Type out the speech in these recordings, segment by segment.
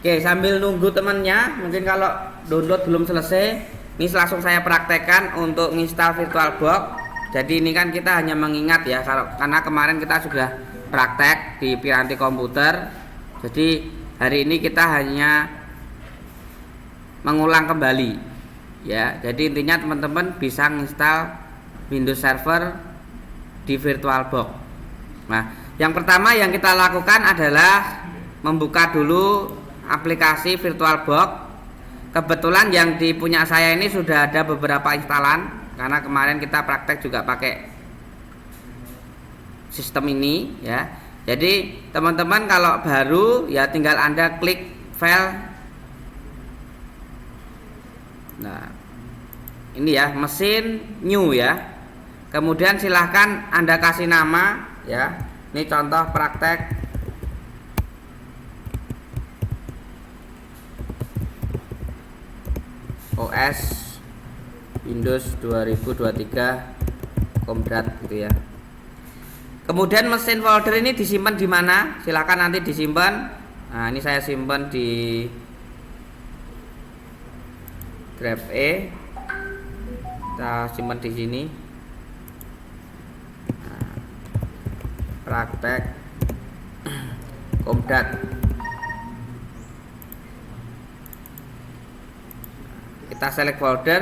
Oke, sambil nunggu temennya, mungkin kalau download belum selesai, ini langsung saya praktekkan untuk install VirtualBox. Jadi ini kan kita hanya mengingat ya, karena kemarin kita sudah praktek di piranti komputer. Jadi hari ini kita hanya mengulang kembali ya. Jadi intinya teman-teman bisa install Windows Server di VirtualBox. Nah, yang pertama yang kita lakukan adalah membuka dulu aplikasi VirtualBox. Kebetulan yang di punya saya ini sudah ada beberapa instalan, karena kemarin kita praktek juga pakai sistem ini ya. Jadi teman-teman kalau baru ya tinggal Anda klik file. Nah, ini ya, mesin new ya. Kemudian silahkan Anda kasih nama ya. Ini contoh praktek OS Windows 2023 Komdat gitu ya. Kemudian mesin folder ini disimpan di mana? Silakan nanti disimpan. Nah, ini saya simpan di Grab E. Kita simpan di sini. Nah, praktek Komdat. Kita select folder,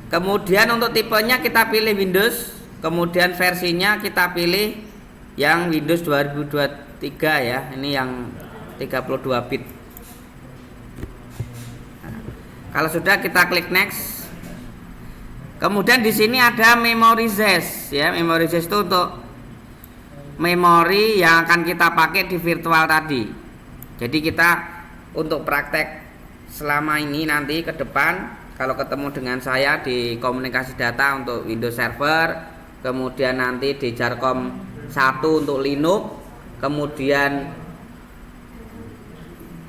kemudian untuk tipenya kita pilih Windows, kemudian versinya kita pilih yang Windows 2023 ya, ini yang 32 bit. Nah, kalau sudah kita klik next. Kemudian di sini ada memory zest ya, memory zest itu untuk memori yang akan kita pakai di virtual tadi. Jadi kita untuk praktek selama ini nanti ke depan kalau ketemu dengan saya di komunikasi data untuk Windows Server, kemudian nanti di Jarcom 1 untuk Linux, kemudian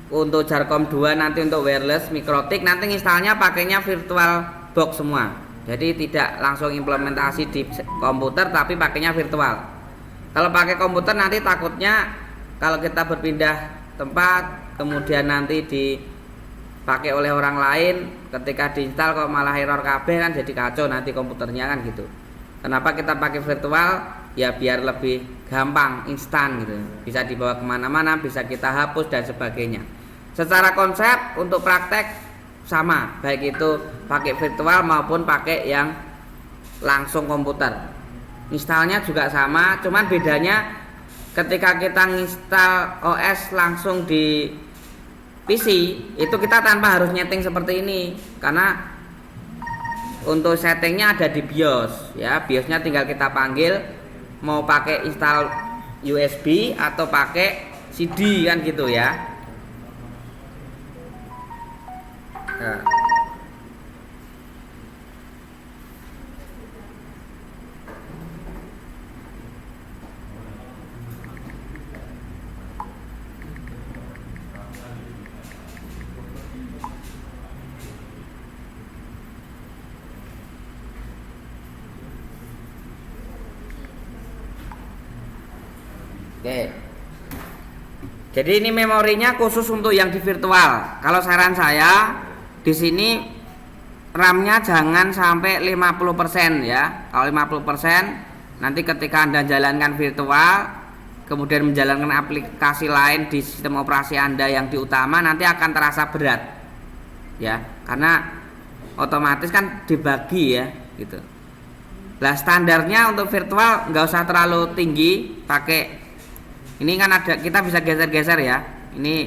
untuk Jarcom 2 nanti untuk wireless Mikrotik, nanti installnya pakainya VirtualBox semua. Jadi tidak langsung implementasi di komputer tapi pakainya virtual. Kalau pakai komputer nanti takutnya kalau kita berpindah tempat kemudian nanti dipakai oleh orang lain, ketika diinstal kok malah error KB kan jadi kacau nanti komputernya kan gitu. Kenapa kita pakai virtual? Ya biar lebih gampang, instan gitu. Bisa dibawa kemana-mana, bisa kita hapus dan sebagainya. Secara konsep untuk praktek sama, baik itu pakai virtual maupun pakai yang langsung komputer. Installnya juga sama, cuman bedanya ketika kita install OS langsung di PC itu kita tanpa harus nyeting seperti ini, karena untuk settingnya ada di BIOS ya. BIOSnya tinggal kita panggil mau pakai install USB atau pakai CD kan gitu ya. Nah. Oke. Jadi ini memorinya khusus untuk yang di virtual. Kalau saran saya di sini RAM-nya jangan sampai 50% ya. Kalau 50% nanti ketika Anda jalankan virtual kemudian menjalankan aplikasi lain di sistem operasi Anda yang di utama nanti akan terasa berat. Ya, karena otomatis kan dibagi ya gitu. Lah standarnya untuk virtual nggak usah terlalu tinggi, pakai ini kan ada, kita bisa geser-geser ya. Ini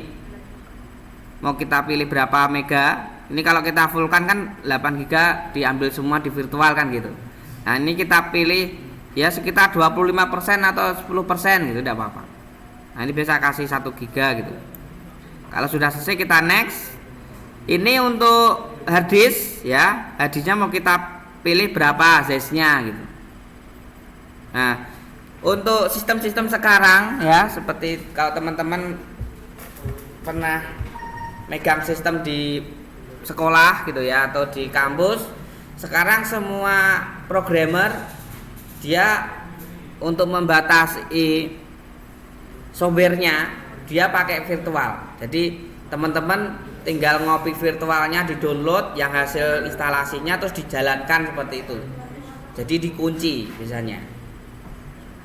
mau kita pilih berapa mega. Ini kalau kita fullkan kan 8 giga diambil semua di virtual kan gitu. Nah ini kita pilih ya sekitar 25% atau 10% gitu, tidak apa-apa. Nah ini bisa kasih 1 giga gitu. Kalau sudah selesai kita next. Ini untuk harddisk ya, harddisknya mau kita pilih berapa size-nya gitu. Nah untuk sistem-sistem sekarang ya, seperti kalau teman-teman pernah megang sistem di sekolah gitu ya atau di kampus, sekarang semua programmer dia untuk membatasi softwarenya dia pakai virtual. Jadi teman-teman tinggal ngopi virtualnya di download yang hasil instalasinya terus dijalankan seperti itu. Jadi dikunci biasanya.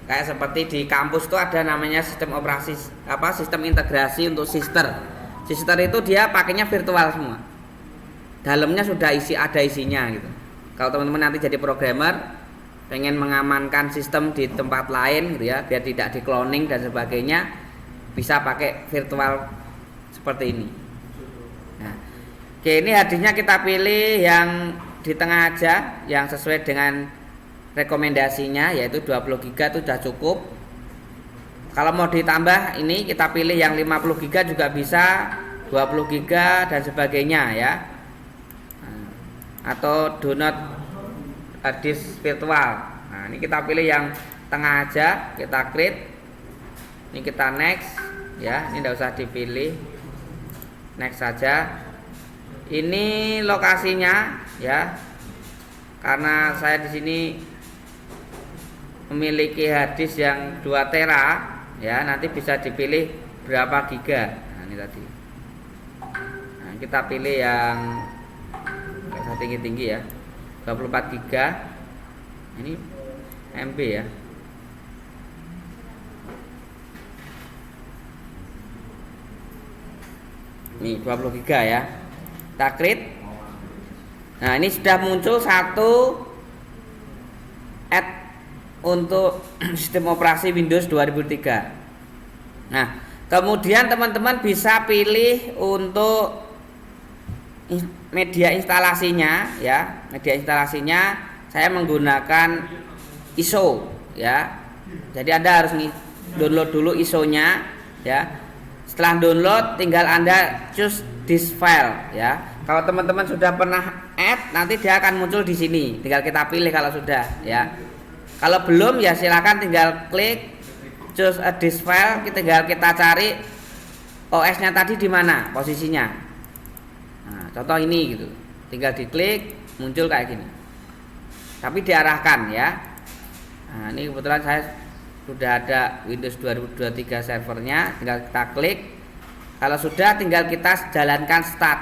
Kayak seperti di kampus itu ada namanya sistem operasi sistem integrasi untuk sister. Sister itu dia pakainya virtual semua. Dalamnya sudah ada isinya gitu. Kalau teman-teman nanti jadi programmer pengen mengamankan sistem di tempat lain gitu ya, biar tidak di cloning dan sebagainya, bisa pakai virtual seperti ini. Nah, oke, ini hadisnya kita pilih yang di tengah aja, yang sesuai dengan rekomendasinya, yaitu 20 GB itu sudah cukup. Kalau mau ditambah ini kita pilih yang 50 GB juga bisa, 20 GB dan sebagainya ya. Atau download disk virtual. Nah, ini kita pilih yang tengah aja, kita create. Ini kita next ya, ini tidak usah dipilih. Next saja. Ini lokasinya ya. Karena saya di sini memiliki hadis yang 2 tera ya, nanti bisa dipilih berapa giga. Nah, ini tadi. Nah, kita pilih yang enggak usah tinggi-tinggi ya. 24 giga. Ini MB ya. Ini 20 giga ya. Kita create. Nah, ini sudah muncul satu add untuk sistem operasi Windows 2003. Nah, kemudian teman-teman bisa pilih untuk media instalasinya ya. Media instalasinya saya menggunakan ISO ya. Jadi Anda harus download dulu ISO-nya ya. Setelah download tinggal Anda choose this file ya. Kalau teman-teman sudah pernah add, nanti dia akan muncul di sini. Tinggal kita pilih kalau sudah ya. Kalau belum ya silakan tinggal klik choose a disk file, tinggal kita cari OS-nya tadi di mana posisinya. Nah, contoh ini gitu, tinggal diklik muncul kayak gini, tapi diarahkan ya. Nah, ini kebetulan saya sudah ada Windows 2023 servernya, tinggal kita klik. Kalau sudah tinggal kita jalankan start.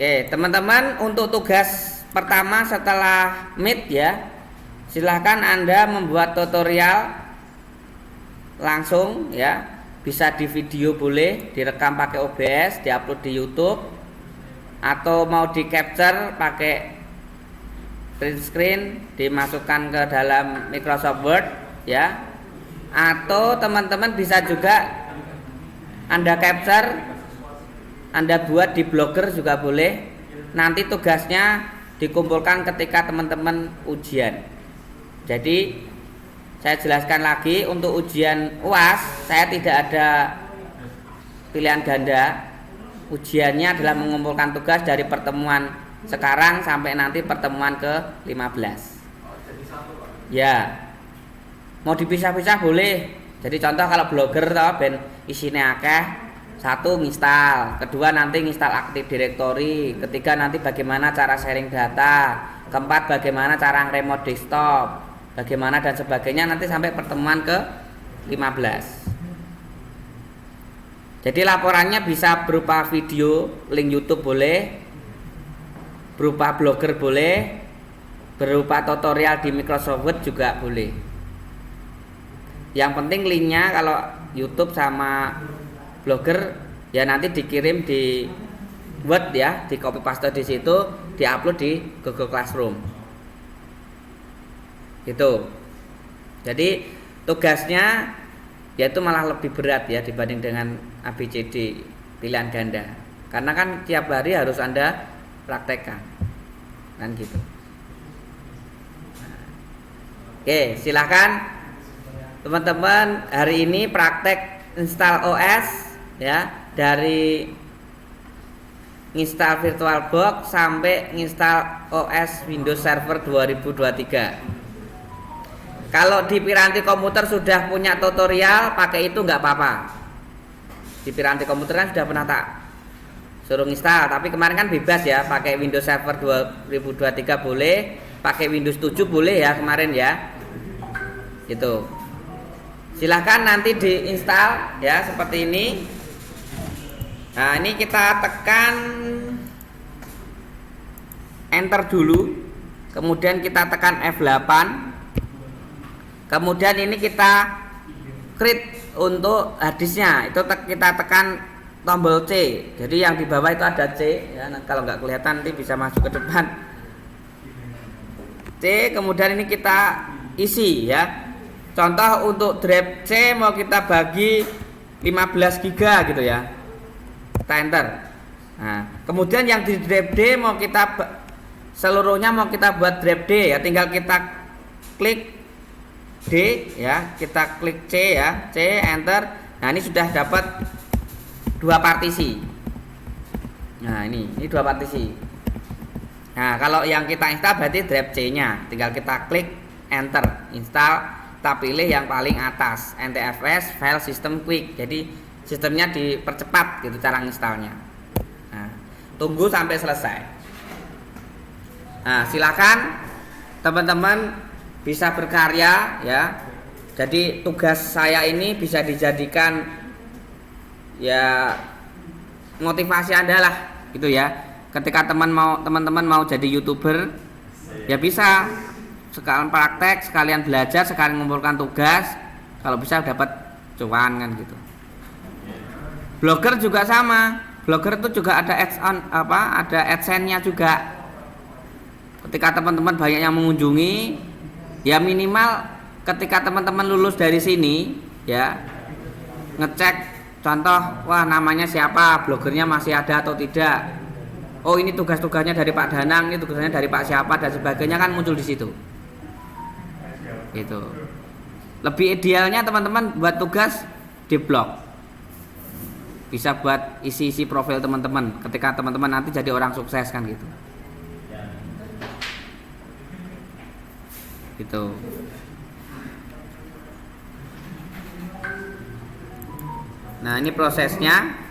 Oke, teman-teman, untuk tugas pertama setelah Meet ya, silahkan Anda membuat tutorial langsung ya, bisa di video boleh, direkam pakai OBS, diupload di YouTube, atau mau di capture pakai print screen, dimasukkan ke dalam Microsoft Word ya, atau teman-teman bisa juga Anda capture, Anda buat di Blogger juga boleh. Nanti tugasnya dikumpulkan ketika teman-teman ujian. Jadi saya jelaskan lagi, untuk ujian UAS saya tidak ada pilihan ganda. Ujiannya adalah mengumpulkan tugas dari pertemuan sekarang sampai nanti pertemuan ke-15. Ya. Mau dipisah-pisah boleh. Jadi contoh kalau Blogger toh ben isine akeh, satu nginstal, kedua nanti nginstal Active Directory, ketiga nanti bagaimana cara sharing data, keempat bagaimana cara remote desktop, bagaimana dan sebagainya, nanti sampai pertemuan ke-15. Jadi laporannya bisa berupa video, link YouTube boleh, berupa Blogger boleh, berupa tutorial di Microsoft Word juga boleh. Yang penting linknya kalau YouTube sama Blogger ya nanti dikirim di Word ya, di copy paste di situ, diupload di Google Classroom. Gitu. Jadi tugasnya yaitu malah lebih berat ya dibanding dengan ABCD pilihan ganda. Karena kan tiap hari harus Anda praktekkan. Kan gitu. Oke, silakan teman-teman, hari ini praktek install OS ya, dari install VirtualBox sampai install OS Windows Server 2023. Kalau di piranti komputer sudah punya tutorial, pakai itu nggak apa-apa. Di piranti komputer kan sudah pernah tak suruh install, tapi kemarin kan bebas ya, pakai Windows Server 2023 boleh, pakai Windows 7 boleh ya kemarin ya. Itu. Silahkan nanti diinstal ya seperti ini. Nah, ini kita tekan enter dulu. Kemudian kita tekan F8. Kemudian ini kita create untuk harddisknya. Itu kita tekan tombol C. Jadi yang di bawah itu ada C ya. Nah, kalau nggak kelihatan nanti bisa masuk ke depan. C, kemudian ini kita isi ya. Contoh untuk drive C mau kita bagi 15 GB gitu ya. Kita enter. Nah, kemudian yang di drive D mau kita seluruhnya mau kita buat drive D ya. Tinggal kita klik D ya, kita klik C ya, C enter. Nah, ini sudah dapat 2 partisi. Nah, ini 2 partisi. Nah, kalau yang kita install berarti drive C-nya. Tinggal kita klik enter, install. Kita pilih yang paling atas, NTFS File System Quick. Jadi sistemnya dipercepat gitu cara installnya. Nah, tunggu sampai selesai. Nah, silakan teman-teman bisa berkarya ya. Jadi tugas saya ini bisa dijadikan ya motivasi Anda lah gitu ya. Ketika teman-teman mau jadi YouTuber ya bisa sekalian praktek, sekalian belajar, sekalian mengumpulkan tugas, kalau bisa dapat cuan kan gitu. Blogger juga sama. Blogger itu juga ada ada AdSense-nya juga. Ketika teman-teman banyak yang mengunjungi, ya minimal ketika teman-teman lulus dari sini ya, ngecek contoh, wah namanya siapa, blogernya masih ada atau tidak. Oh, ini tugas-tugasnya dari Pak Danang, ini tugasnya dari Pak siapa dan sebagainya kan muncul di situ. Itu lebih idealnya teman-teman buat tugas di blog, bisa buat isi-isi profil teman-teman ketika teman-teman nanti jadi orang sukses kan gitu. Gitu. Nah, ini prosesnya.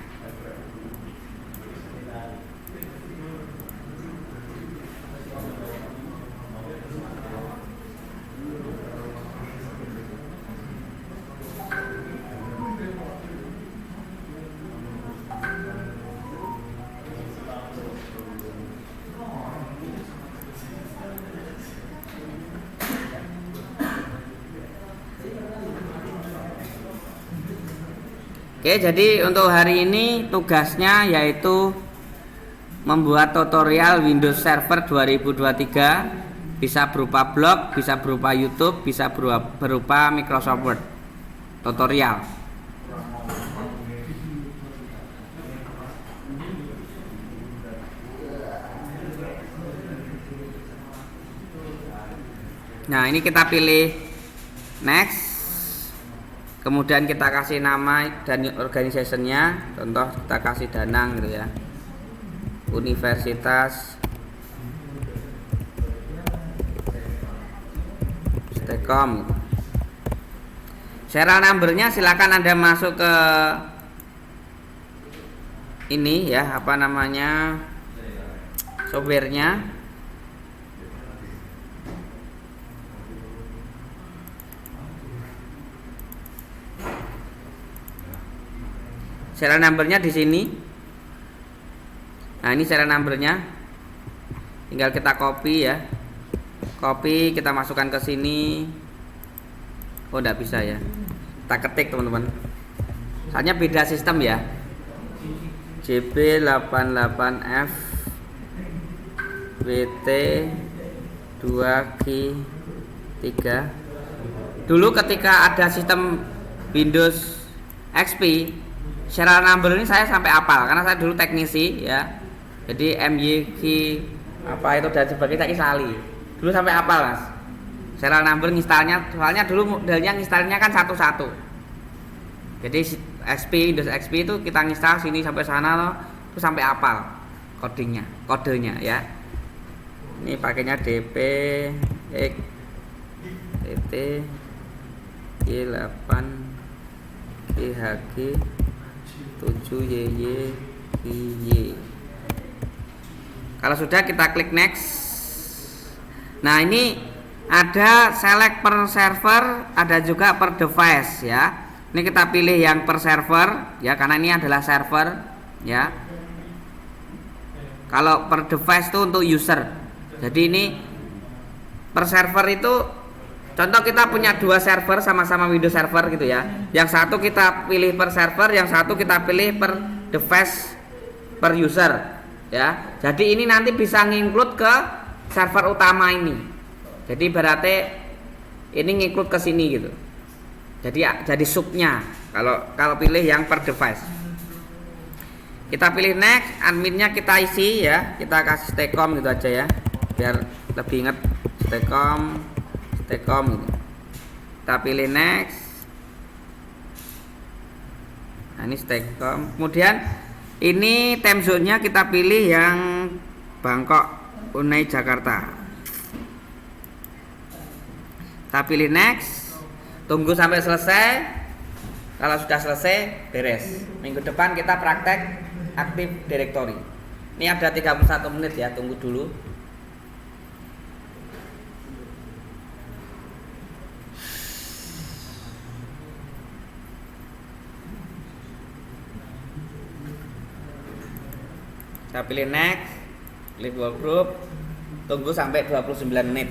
Oke, jadi untuk hari ini tugasnya yaitu membuat tutorial Windows Server 2023, bisa berupa blog, bisa berupa YouTube, bisa berupa Microsoft Word tutorial. Nah, ini kita pilih next. Kemudian kita kasih nama dan organizationnya, contoh kita kasih Danang gitu ya, Universitas Stekom. Serial numbernya silakan Anda masuk ke ini ya, apa namanya, softwarenya. Serial numbernya di sini. Nah, ini serial numbernya. Tinggal kita copy ya. Copy, kita masukkan ke sini. Oh, enggak bisa ya. Kita ketik, teman-teman. Soalnya beda sistem ya. JB88F WT 2Q3. Dulu ketika ada sistem Windows XP, serial number ini saya sampai hafal karena saya dulu teknisi ya. Jadi MYQ apa itu dan sebagainya saya sali. Dulu sampai hafal, Mas. Serial number nginstalnya, soalnya dulu modelnya nginstalnya kan satu-satu. Jadi XP, Windows XP itu kita nginstal sini sampai sana loh, itu sampai hafal kodenya ya. Ini pakainya DP X TT Y8 GHG 7YY. Kalau sudah kita klik next. Nah, ini ada select per server, ada juga per device ya. Ini kita pilih yang per server ya, karena ini adalah server ya. Kalau per device itu untuk user. Jadi ini per server itu, contoh kita punya 2 server sama-sama Windows Server gitu ya. Yang satu kita pilih per server, yang satu kita pilih per device per user ya. Jadi ini nanti bisa nginclude ke server utama ini. Jadi berarti ini ngikut ke sini gitu. Jadi subnya kalau pilih yang per device. Kita pilih next, adminnya kita isi ya. Kita kasih staycom gitu aja ya, biar lebih inget. Staycom gitu. Kita pilih next. Nah, ini staycom. Kemudian ini time zone-nya kita pilih yang Bangkok Unai Jakarta. Kita pilih next. Tunggu sampai selesai. Kalau sudah selesai, beres. Minggu depan kita praktek Active Directory. Ini ada 31 menit ya, tunggu dulu. Kita pilih next, pilih workgroup, tunggu sampai 29 menit.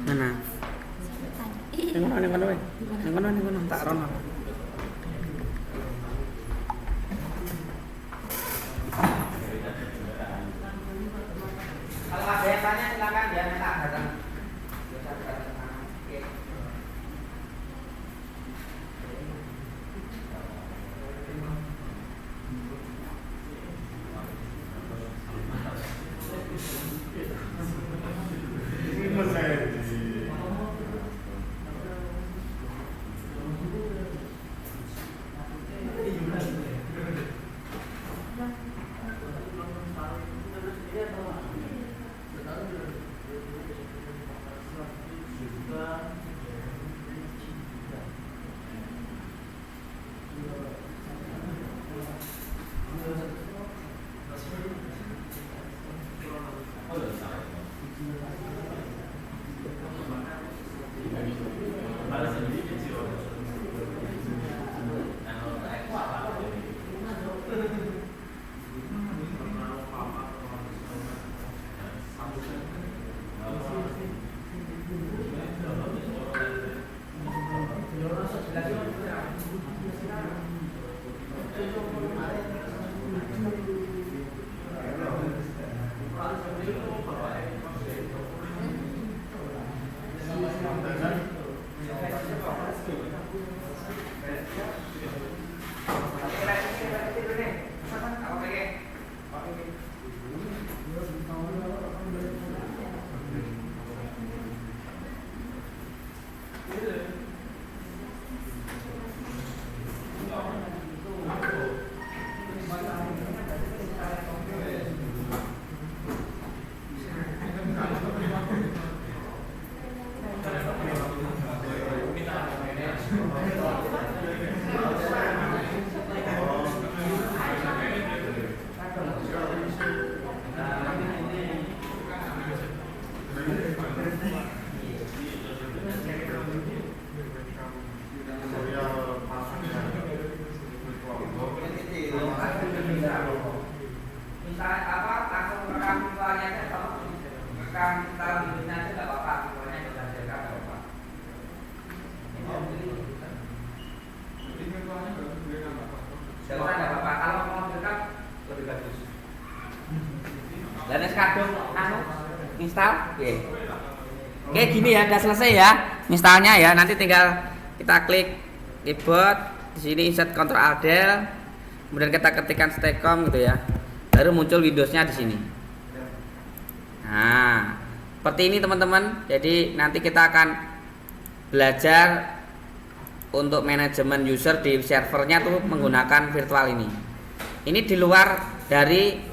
Mana? Yang kono tak rono. Kalau ada yang tanya silakan ya, minta datang. Sekarang kita Windowsnya aja nggak apa-apa, pokoknya kita jaga nggak apa-apa. Jangan nggak apa-apa, kalau mau backup lebih bagus. Dan kadung install, oke gini ya, udah selesai ya installnya ya. Nanti tinggal kita klik keyboard di sini, insert Ctrl Alt Del, kemudian kita ketikkan Stacom gitu ya, baru muncul Windowsnya di sini. Nah, seperti ini teman-teman. Jadi nanti kita akan belajar untuk manajemen user di servernya tuh menggunakan virtual ini. Ini di luar dari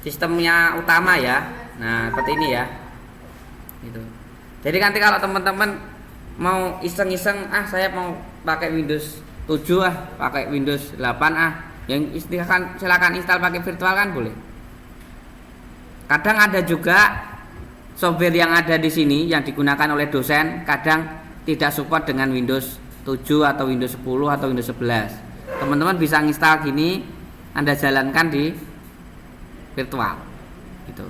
sistemnya utama ya. Nah, seperti ini ya. Gitu. Jadi nanti kalau teman-teman mau iseng-iseng, saya mau pakai Windows 7 pakai Windows 8 yang silakan install pakai virtual kan boleh. Kadang ada juga software yang ada di sini yang digunakan oleh dosen kadang tidak support dengan Windows 7 atau Windows 10 atau Windows 11. Teman-teman bisa install gini, Anda jalankan di virtual gitu.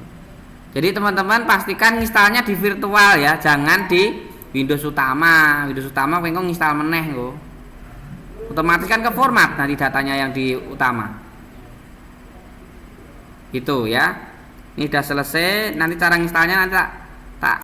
Jadi teman-teman pastikan installnya di virtual ya, jangan di Windows utama. Windows utama pengen install meneh kok. Otomatis kan ke format nanti datanya yang di utama. Gitu ya. Ini udah selesai, nanti cara installnya nanti tak